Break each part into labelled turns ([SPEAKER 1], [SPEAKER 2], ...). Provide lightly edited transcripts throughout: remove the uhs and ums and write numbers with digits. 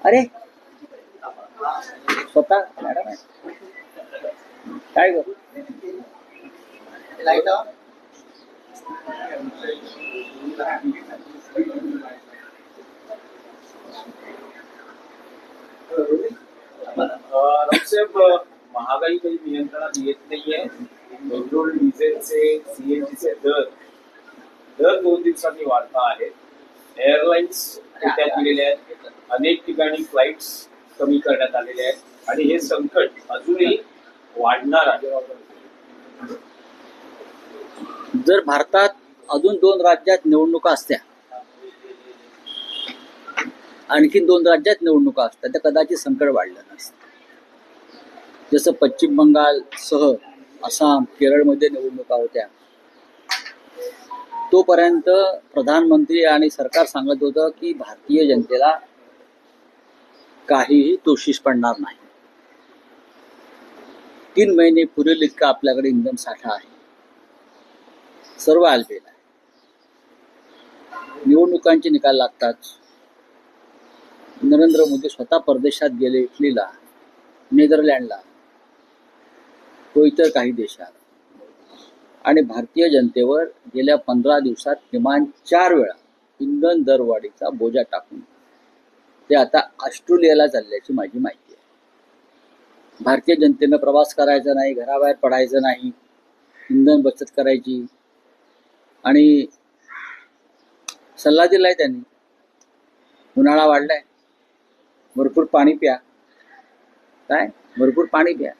[SPEAKER 1] अरे स्वतः मॅडम आहे काय ग लाईट
[SPEAKER 2] रावसाहेब, महागाई काही नियंत्रणात येत नाहीये. पेट्रोल डिझेलचे सीएनजीचे दर दर 2 दिवसांनी वाढता आहेत. एअरलाईन्स तोट्यात गेलेल्या आहेत. अनेक ठिकाणी फ्लाईट्स कमी करण्यात आलेले आहेत आणि हे संकट अजूनही वाढणार आहे.
[SPEAKER 1] जर भारतात अजून 2 राज्यात निवडणुका असत्या, आणखी 2 राज्यात निवडणुका असत्या, तर कदाचित संकट वाढलं नसतं. जसं पश्चिम बंगाल सह आसाम, केरळमध्ये निवडणुका होत्या, तोपर्यंत प्रधानमंत्री आणि सरकार सांगत होतं की भारतीय जनतेला काहीही तोशीस पडणार नाही. 3 महिने पुरेल इतका आपल्याकडे इंधन साठा आहे. सर्व आलबेल आहे. निवडणुकांचे निकाल लागतात. नरेंद्र मोदी स्वतः परदेशात गेले, इटलीला, नेदरलँडला, तो इतर काही देशात, आणि भारतीय जनतेवर गेल्या 15 दिवसात किमान 4 वेळा इंधन दरवाढीचा बोजा टाकून ते आता ऑस्ट्रेलियाला चालल्याची माझी माहिती आहे. भारतीय जनतेनं प्रवास करायचा नाही, घराबाहेर पडायचं नाही, इंधन बचत करायची, आणि सल्ला दिलाय त्यांनी. उन्हाळा वाढलाय, भरपूर पाणी प्या. काय भरपूर पाणी प्या.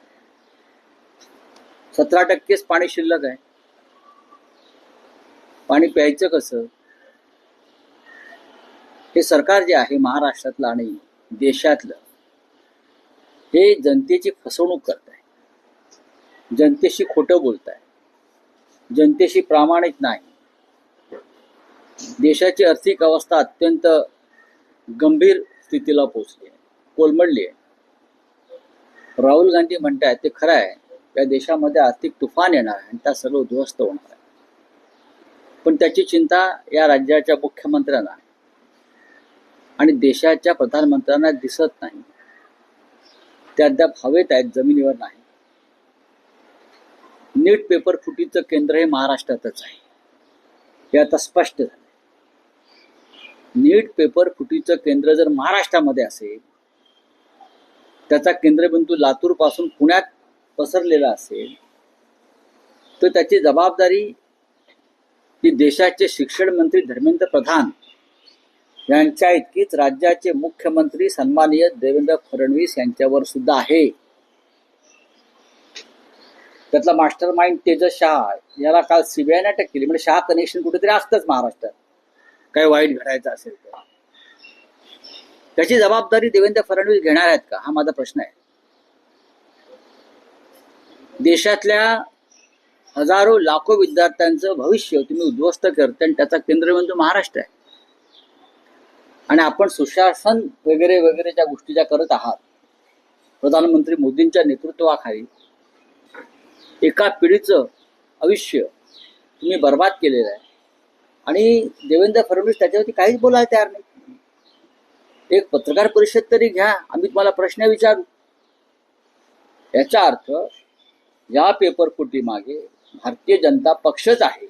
[SPEAKER 1] 17% पाणी शिल्लक आहे. पाणी प्यायचं कसं? हे सरकार जे आहे महाराष्ट्रातलं आणि देशातलं, हे जनतेची फसवणूक करत आहे. जनतेशी खोटं बोलत आहे. जनतेशी प्रामाणिक नाही. देशाची आर्थिक अवस्था अत्यंत गंभीर स्थितीला पोहोचली आहे, कोलमडली आहे. राहुल गांधी म्हणतात ते खरं आहे, या देशामध्ये आर्थिक तुफान येणार आहे आणि त्या सर्व उद्ध्वस्त होणार आहे. पण त्याची चिंता या राज्याच्या मुख्यमंत्र्यांना आणि देशाच्या प्रधानमंत्र्यांना दिसत नाही. ते अद्याप हवेत आहेत, जमिनीवर नाही. नीट पेपर फुटीचं केंद्र हे महाराष्ट्रातच आहे, हे आता स्पष्ट झालं. नीट पेपर फुटीचं केंद्र जर महाराष्ट्रामध्ये असेल, त्याचा केंद्रबिंदू लातूर पासून पुण्यात पसरलेला असेल, तर त्याची जबाबदारी ही देशाचे शिक्षण मंत्री धर्मेंद्र प्रधान यांच्या इतकीच राज्याचे मुख्यमंत्री सन्माननीय देवेंद्र फडणवीस यांच्यावर सुद्धा आहे. त्यातला मास्टर माइंड तेजस शहा याला काल सीबीआयने अटक केली. म्हणजे शहा कनेक्शन कुठेतरी असतंच महाराष्ट्रात, काही वाईट घडायचं असेल तर. त्याची जबाबदारी देवेंद्र फडणवीस घेणार आहेत का, हा माझा प्रश्न आहे. देशातल्या हजारो लाखो विद्यार्थ्यांचं भविष्य तुम्ही उद्ध्वस्त करते आणि त्याचा केंद्रबिंदू महाराष्ट्र आहे. आणि आपण सुशासन वगैरे वगैरे ज्या गोष्टी ज्या करत आहात, प्रधानमंत्री मोदींच्या नेतृत्वाखाली एका पिढीचं आयुष्य तुम्ही बर्बाद केलेलं आहे, आणि देवेंद्र फडणवीस त्याच्यावरती काहीच बोलायला तयार नाही. एक पत्रकार परिषद तरी घ्या, आम्ही तुम्हाला प्रश्न विचारू. याचा अर्थ या पेपर फुटी मागे भारतीय जनता पक्षच आहे.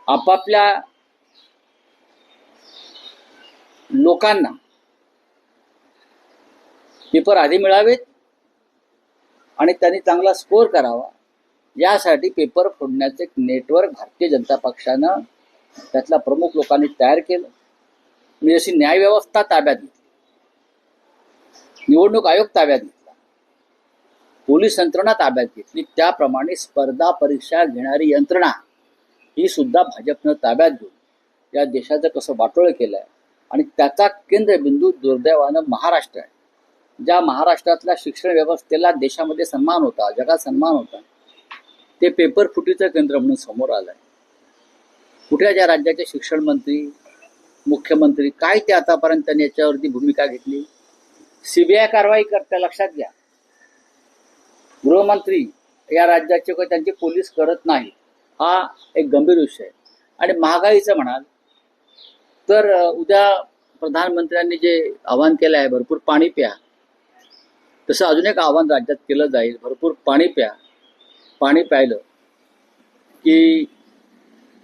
[SPEAKER 1] आपापल्या लोकांना पेपर आधी मिळावेत आणि त्यांनी चांगला स्कोर करावा, यासाठी पेपर फोडण्याचे एक नेटवर्क भारतीय जनता पक्षानं त्यातल्या प्रमुख लोकांनी तयार केलं. मी जशी न्याय व्यवस्था ताब्यात घेतली, निवडणूक आयोग ताब्यात घेतला, पोलीस यंत्रणा ताब्यात घेतली, त्याप्रमाणे स्पर्धा परीक्षा घेणारी यंत्रणा ही सुद्धा भाजपनं ताब्यात घेऊन या देशाचं कसं वाटोळं केलंय. आणि त्याचा केंद्रबिंदू दुर्दैवानं महाराष्ट्र आहे. ज्या महाराष्ट्रातल्या शिक्षण व्यवस्थेला देशामध्ये सन्मान होता, जगात सन्मान होता, ते पेपर फुटीचं केंद्र म्हणून समोर आलंय. कुठल्या ज्या राज्याचे शिक्षण मंत्री, मुख्यमंत्री काय ते आतापर्यंत त्यांनी याच्यावरती भूमिका घेतली? सीबीआय कारवाई करते, लक्षात घ्या. गृहमंत्री या राज्याचे काही त्यांचे पोलीस करत नाही, हा एक गंभीर विषय आहे. आणि महागाईचं म्हणाल तर उद्या प्रधानमंत्र्यांनी जे आवाहन केलं आहे भरपूर पाणी प्या, तसं अजून एक आवाहन राज्यात केलं जाईल, भरपूर पाणी प्या. पाणी प्यायलं की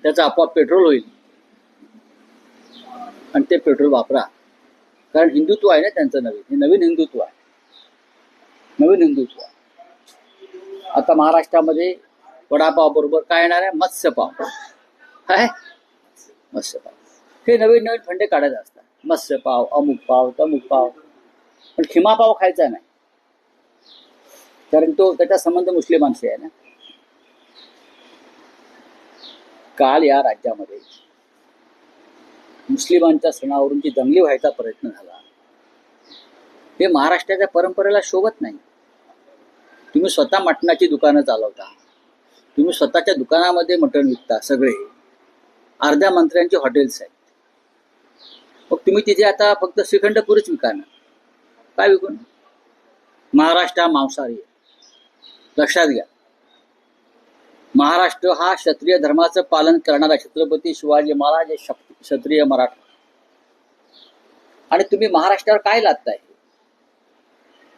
[SPEAKER 1] त्याचं आपोआप पेट्रोल होईल आणि ते पेट्रोल वापरा. कारण हिंदुत्व आहे ना त्यांचं नवीन, हे नवीन हिंदुत्व आहे, नवीन हिंदुत्व. आता महाराष्ट्रामध्ये वडापाव बरोबर काय येणार आहे? मत्स्यपाव. काय? मत्स्यपाव. हे नवीन नवीन फंडे काढायचे असतात. मत्स्यपाव, अमुक पाव, तमुक पाव. पण खिमा पाव खायचा नाही, कारण तो त्याचा संबंध मुस्लिमांशी आहे ना. काल या राज्यामध्ये मुस्लिमांच्या सणावरून जी दंगली व्हायचा प्रयत्न झाला, हे महाराष्ट्राच्या परंपरेला शोभत नाही. तुम्ही स्वतः मटणाची दुकानं चालवता, तुम्ही स्वतःच्या दुकानामध्ये मटण विकता, सगळे अर्ध्या मंत्र्यांचे हॉटेल्स आहेत. मग तुम्ही तिथे आता फक्त श्रीखंड पुरीच विका ना, काय विकू? महाराष्ट्र हा मांसाहारी आहे, लक्षात घ्या. महाराष्ट्र हा क्षत्रिय धर्माचं पालन करणारा छत्रपती शिवाजी महाराज हे क्षत्रिय मराठा. आणि तुम्ही महाराष्ट्रावर काय लादताय?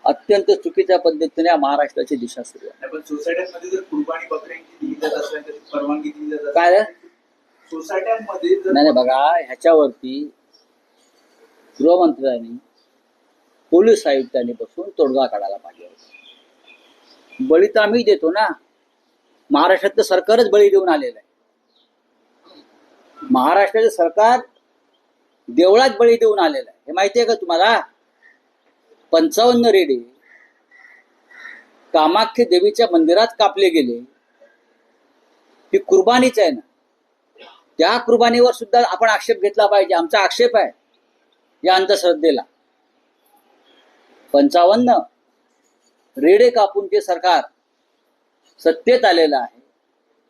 [SPEAKER 1] अत्यंत चुकीच्या पद्धतीने महाराष्ट्राची दिशा सुरू आहे.
[SPEAKER 3] पण सोसायट्यांमध्ये जर कुर्बानी बकऱ्यांची दिली जात असल्यास त्याची परवानगी दिली जात असेल,
[SPEAKER 1] काय
[SPEAKER 3] सोसायट्यांमध्ये जर
[SPEAKER 1] नाही बघा, ह्याच्यावरती गृहमंत्र्यांनी पोलीस आयुक्तांनी बसून तोडगा काढायला पाहिजे होता. बळी तर आम्ही देतो ना, महाराष्ट्रातलं सरकारच बळी देऊन आलेलं आहे. महाराष्ट्राचं सरकार देवळात बळी देऊन आलेलं आहे, हे माहिती आहे का तुम्हाला? 55 रेडे कामाख्य देवीच्या मंदिरात कापले गेले, ही कुर्बानीच आहे ना. त्या कुर्बानीवर सुद्धा आपण आक्षेप घेतला पाहिजे. आमचा आक्षेप आहे या अंधश्रद्धेला. 55 रेडे कापून जे सरकार सत्तेत आलेलं आहे,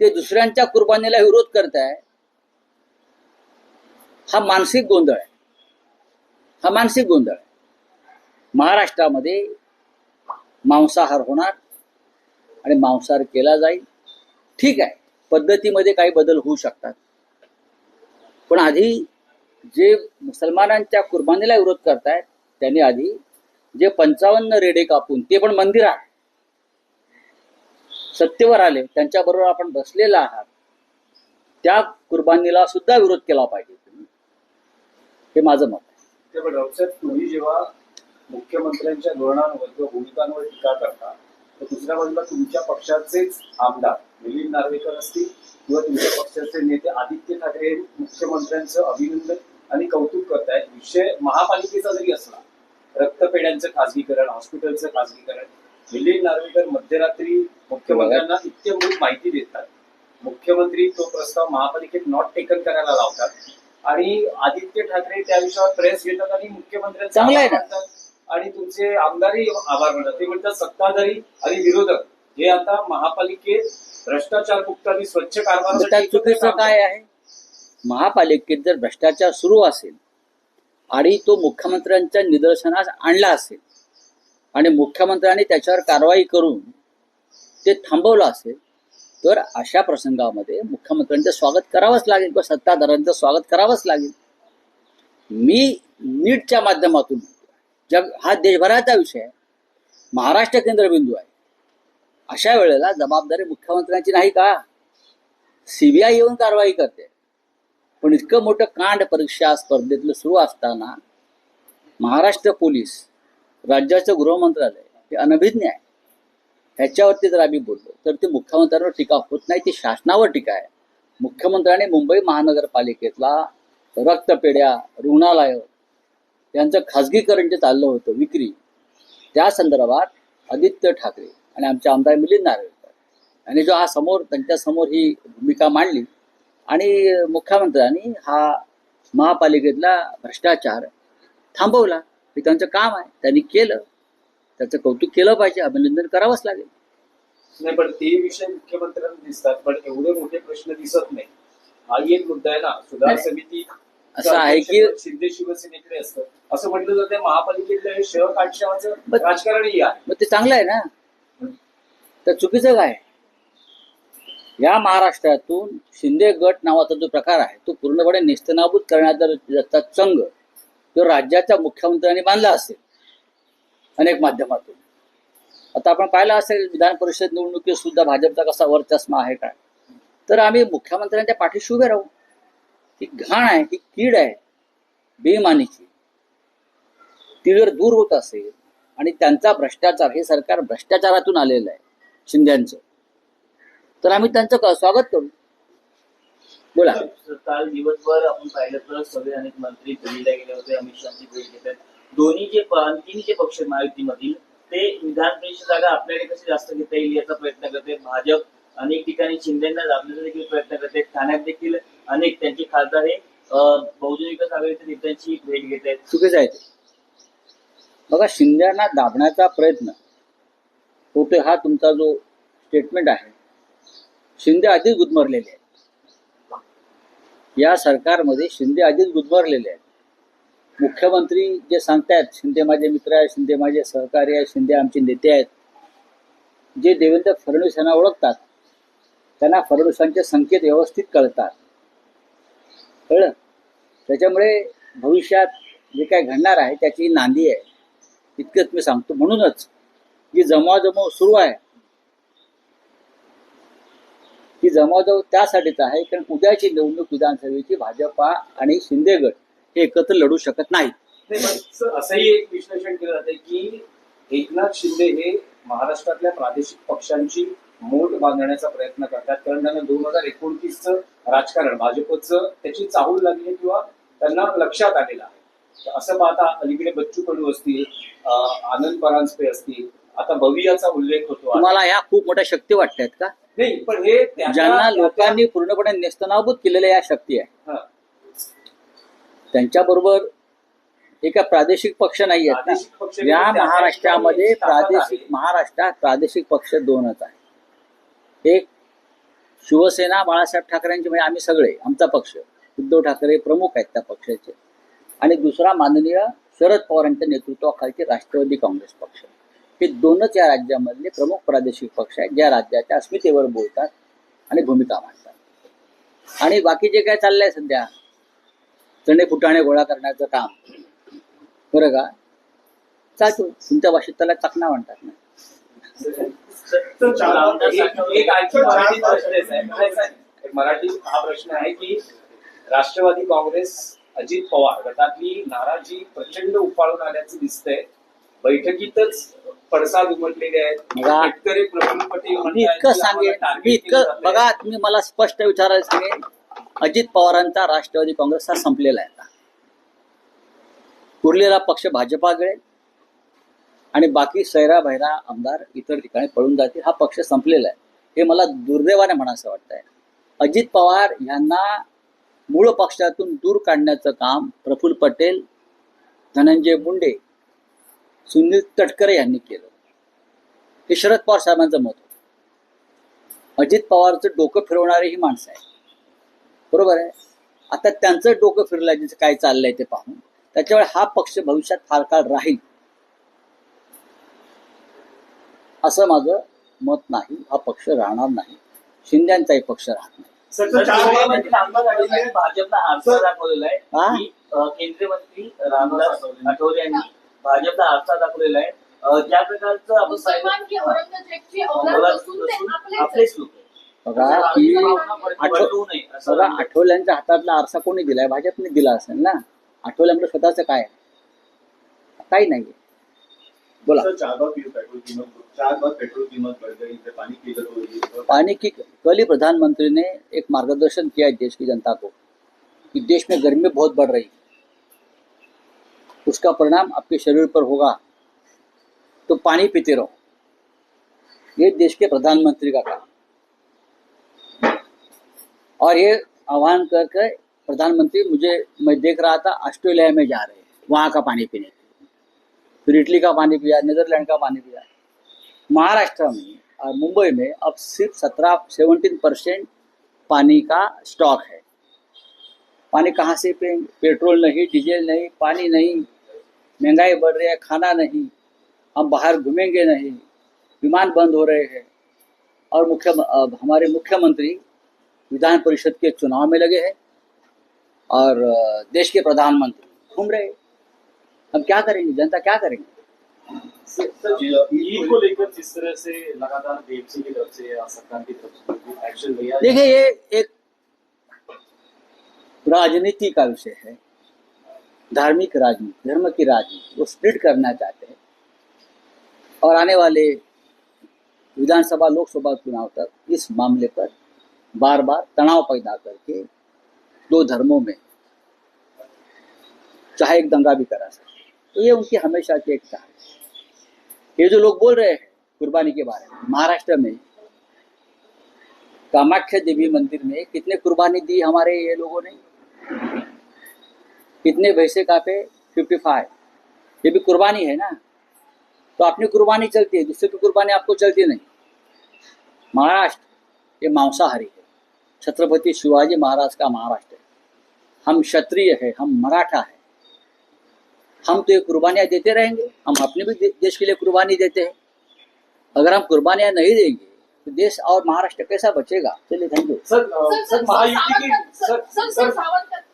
[SPEAKER 1] ते दुसऱ्यांच्या कुर्बानीला विरोध करत आहे. हा मानसिक गोंधळ आहे, हा मानसिक गोंधळ आहे. महाराष्ट्रामध्ये मांसाहार होणार आणि मांसाहार केला जाईल, ठीक आहे. पद्धतीमध्ये काही बदल होऊ शकतात, पण आधी जे मुसलमानांच्या कुर्बानीला विरोध करतायत त्यांनी आधी जे 55 रेडे कापून, ते पण मंदिरात सत्तेवर आले, त्यांच्याबरोबर आपण बसलेला आहात, त्या कुर्बानीला सुद्धा विरोध केला पाहिजे तुम्ही, हे माझं मत आहे.
[SPEAKER 2] पण राऊतसाहेब, तुम्ही जेव्हा मुख्यमंत्र्यांच्या धोरणांवर किंवा भूमिकांवर टीका करता, तर दुसऱ्या बाजूला तुमच्या पक्षाचेच आमदार मिलिंद नार्वेकर असतील किंवा तुमच्या पक्षाचे नेते आदित्य ठाकरे हे मुख्यमंत्र्यांचं अभिनंदन आणि कौतुक करतायत. विषय महापालिकेचा जरी असला, रक्तपेढ्यांचं खासगीकरण, हॉस्पिटलचं खासगीकरण, मिलिंद नार्वेकर मध्यरात्री मुख्यमंत्र्यांना इत्यंभूत माहिती देतात. मुख्यमंत्री तो प्रस्ताव महापालिकेत नॉट टेकन करायला लावतात आणि आदित्य ठाकरे त्या विषयावर प्रेस घेतात आणि मुख्यमंत्र्यांचा आभार मानतात आणि तुमचे आमदारही आभार मानतात. ते म्हणतात सत्ताधारी आणि विरोधक हे आता महापालिकेत भ्रष्टाचार मुक्त आणि स्वच्छ कारभार.
[SPEAKER 1] चुकीचं काय आहे? महापालिकेत जर भ्रष्टाचार सुरू असेल आणि तो मुख्यमंत्र्यांच्या निदर्शनास आणला असेल आणि मुख्यमंत्र्यांनी त्याच्यावर कारवाई करून ते थांबवलं असेल, तर अशा प्रसंगामध्ये मुख्यमंत्र्यांचं स्वागत करावंच लागेल किंवा सत्ताधाऱ्यांचं स्वागत करावंच लागेल. मी नीटच्या माध्यमातून, जग हा देशभराचा विषय आहे, महाराष्ट्र केंद्रबिंदू आहे, अशा वेळेला जबाबदारी मुख्यमंत्र्यांची नाही का? सीबीआय येऊन कारवाई करते. पण इतकं मोठं कांड परीक्षा स्पर्धेतलं सुरू असताना महाराष्ट्र पोलीस, राज्याचं गृहमंत्रालय हे अनभिज्ञ आहे. ह्याच्यावरती जर आम्ही बोललो तर ते मुख्यमंत्र्यांवर टीका होत नाही, ती शासनावर टीका आहे. मुख्यमंत्र्यांनी मुंबई महानगरपालिकेतला रक्तपेढ्या, रुग्णालय यांचं खाजगीकरण जे चाललं होतं, विक्री, त्या संदर्भात आदित्य ठाकरे आणि आमचे आमदार मिलिंद नार्वेकर यांनी जो हा त्यांच्यासमोर ही भूमिका मांडली आणि मुख्यमंत्र्यांनी हा महापालिकेतला भ्रष्टाचार थांबवला, हे त्यांचं काम आहे, त्यांनी केलं, त्याचं कौतुक केलं पाहिजे, अभिनंदन करावंच लागेल.
[SPEAKER 2] नाही, पण ते विषय मुख्यमंत्र्यांना दिसतात, पण एवढे मोठे प्रश्न दिसत नाही. हाही एक मुद्दा आहे ना. सुधार समिती
[SPEAKER 1] असं आहे की
[SPEAKER 2] शिंदे शिवसेनेकडे असतं असं म्हटलं जातं. महापालिकेतलं हे शह काटशावाचं राजकारणही आहे.
[SPEAKER 1] मग ते चांगलं आहे ना, तर चुकीचं काय? या महाराष्ट्रातून शिंदे गट नावाचा जो प्रकार आहे तो पूर्णपणे नेस्तनाबूत करण्याचा चंग तो राज्याच्या मुख्यमंत्र्यांनी बांधला असेल अनेक माध्यमातून. आता आपण पाहिलं असेल विधान परिषद निवडणुकीत सुद्धा भाजपचा कसा वरचष्मा आहे काय. तर आम्ही मुख्यमंत्र्यांच्या पाठीशी उभे राहू. ही घाण आहे, ही कीड आहे बेईमानीची. ती जर दूर होत असेल आणि त्यांचा भ्रष्टाचार, हे सरकार भ्रष्टाचारातून आलेलं आहे शिंद्यांचं, तर आम्ही त्यांचं स्वागत करू. बोला.
[SPEAKER 4] काल दिवसभर आपण पाहिलं तर सगळे अनेक मंत्री दिल्लीला गेले होते, अमित शहाची भेट घेतात. तिन्ही जे पक्ष महायुतीमधील ते विधान परिषद जागा आपल्याकडे कशी जास्त घेता येईल याचा प्रयत्न करते. भाजप अनेक ठिकाणी शिंदेना दाबण्याचा देखील प्रयत्न करते. ठाण्यात देखील अनेक त्यांचे खासदार हे बहुजन विकास आघाडीच्या नेत्यांची भेट घेत आहेत.
[SPEAKER 1] चुकीचं आहे ते. बघा, शिंद्यांना दाबण्याचा प्रयत्न होतोय हा तुमचा जो स्टेटमेंट आहे, शिंदे आधीच गुदमरलेले आहेत. या सरकारमध्ये शिंदे आधीच गुदमरलेले आहेत. मुख्यमंत्री जे सांगतायत शिंदे माझे मित्र आहेत, शिंदे माझे सहकारी आहेत, शिंदे आमचे नेते आहेत, जे देवेंद्र फडणवीस यांना ओळखतात, त्यांना फडणवीसांचे संकेत व्यवस्थित कळतात. कळलं? त्याच्यामुळे भविष्यात जे काय घडणार आहे त्याची नांदी आहे, इतकंच मी सांगतो. म्हणूनच जी जमवाजमव सुरू आहे ती जमवाजमव त्यासाठीच आहे कारण उद्याची निवडणूक विधानसभेची भाजपा आणि शिंदे गट हे एकत्र लढू शकत नाहीत.
[SPEAKER 2] नाही, पण असंही एक विश्लेषण केलं जाते की एकनाथ शिंदे हे महाराष्ट्रातल्या प्रादेशिक पक्षांची मोड बांधण्याचा प्रयत्न करतात, कारण त्यांना 2029चं राजकारण भाजपचं त्याची चाहूल लागली आहे किंवा त्यांना लक्षात आलेलं आहे. तर असं पाहता अलीकडे बच्चू कडू असतील, आनंद परांजपे असतील, आता भवियाचा उल्लेख होतो.
[SPEAKER 1] तुम्हाला ह्या खूप मोठ्या शक्ती वाटतायत का?
[SPEAKER 2] नाही, पण हे
[SPEAKER 1] ज्यांना लोकांनी पूर्णपणे नेस्तनाबूत केलेल्या या शक्ती आहे, त्यांच्याबरोबर एका प्रादेशिक पक्ष नाही आहेत. या महाराष्ट्रामध्ये महाराष्ट्रात प्रादेशिक पक्ष दोनच आहे. एक शिवसेना बाळासाहेब ठाकरेंचे, म्हणजे आम्ही सगळे, आमचा पक्ष, उद्धव ठाकरे प्रमुख आहेत त्या पक्षाचे, आणि दुसरा माननीय शरद पवारांच्या नेतृत्वाखालचे राष्ट्रवादी काँग्रेस पक्ष. हे दोनच या राज्यामधले प्रमुख प्रादेशिक पक्ष आहेत, ज्या राज्याच्या अस्मितेवर बोलतात आणि भूमिका मांडतात. आणि बाकी जे काय चाललंय सध्या चणे फुटाणे गोळा करण्याचं काम, बरं का, चालतो. तुमच्या भाषेत त्याला चकना म्हणतात ना.
[SPEAKER 2] एक आणखी मराठी हा प्रश्न आहे की राष्ट्रवादी काँग्रेस अजित पवार गटातली नाराजी प्रचंड उफाळून आल्याचं दिसतंय. बैठकीतच पडसाद उमटलेले आहेत. शेतकरी प्रफुल्ल पटेल
[SPEAKER 1] मी इतकं सांगेन, बघा, तुम्ही मला स्पष्ट विचारायला सांगेन, अजित पवारांचा राष्ट्रवादी काँग्रेस हा संपलेला आहे. आता उरलेला पक्ष भाजपाकडे आणि बाकी सैरा भैरा आमदार इतर ठिकाणी पळून जातील. हा पक्ष संपलेला आहे, हे मला दुर्दैवाने म्हणायचं वाटतंय. अजित पवार यांना मूळ पक्षातून दूर काढण्याचं काम प्रफुल्ल पटेल, धनंजय मुंडे, सुनील तटकरे यांनी केलं. हे शरद पवार साहेबांचं मत होतं. अजित पवारचं डोकं फिरवणारी ही माणसं आहे, बरोबर आहे. आता त्यांचं डोकं फिरलं जिचं काय चाललंय ते पाहून, त्याच्यामुळे हा पक्ष भविष्यात फार काळ राहील असं माझं मत नाही. हा पक्ष राहणार नाही, शिंद्यांचाही पक्ष राहणार नाही.
[SPEAKER 4] भाजपला आरसा दाखवलेला आहे की केंद्रीय मंत्री रामदास आठवले यांनी भाजपला आरसा दाखवलेला आहे. ज्या प्रकारचं आपण आपलेच लोक
[SPEAKER 1] बघा, आठवल्यांच्या हातातला आरसा कोणी दिलाय? भाजपने दिला असेल ना. आठवल्यांकडे स्वतःच काय? काही नाही. बोला. पानी की कल ही प्रधानमंत्री ने एक मार्गदर्शन किया है देश की जनता को कि देश में गर्मी बहुत बढ़ रही, उसका परिणाम आपके शरीर पर होगा, तो पानी पीते रहो. ये देश के प्रधानमंत्री का काम. और ये आह्वान करके प्रधानमंत्री, मैं देख रहा था ऑस्ट्रेलिया में जा रहे हैं वहाँ का पानी पीने, फिर इटली का पानी पिया, नीदरलैंड का पानी पिया. महाराष्ट्र में और मुंबई में अब सिर्फ 17% पानी का स्टॉक है. पानी कहाँ से पिएंगे? पेट्रोल नहीं, डीजल नहीं, पानी नहीं, महंगाई बढ़ रही है, खाना नहीं, हम बाहर घूमेंगे नहीं, विमान बंद हो रहे हैं. और हमारे मुख्यमंत्री विधान परिषद के चुनाव में लगे हैं और देश के प्रधानमंत्री घूम रहे हैं. हम क्या करेंगे, जनता क्या करेंगे?
[SPEAKER 2] सर, ईद को लेकर जिस तरह से लगातार बीएमसी की तरफ से या सरकार की तरफ से एक्शन लिया जा
[SPEAKER 1] देखिए, ये एक राजनीति का विषय है, धार्मिक राजनीति, धर्म की राजनीति, वो स्प्लिट करना चाहते हैं और आने वाले विधानसभा लोकसभा चुनाव तक इस मामले पर बार बार तनाव पैदा करके दो धर्मों में चाहे एक दंगा भी करा सकते। तो ये उनकी हमेशा की एक चाल है। ये जो लोग बोल रहे हैं कुर्बानी के बारे में, महाराष्ट्र में कामाख्या देवी मंदिर में कितने कुर्बानी दी हमारे ये लोगों ने, कितने भैंसे कापे, 55, ये भी कुर्बानी है ना। तो अपनी कुर्बानी चलती है, दूसरे की कुर्बानी आपको चलती नहीं। महाराष्ट्र ये मांसाहारी है, छत्रपति शिवाजी महाराज का महाराष्ट्र है। हम क्षत्रिय है, हम मराठा है, हम तो ये कुर्बानियां देते रहेंगे। हम अपने भी देश के लिए कुर्बानी देते हैं। अगर हम कुर्बानियां नहीं देंगे तो देश और महाराष्ट्र कैसा बचेगा? चलिए, थैंक यू।
[SPEAKER 2] सर महायुति की
[SPEAKER 5] सर सावंत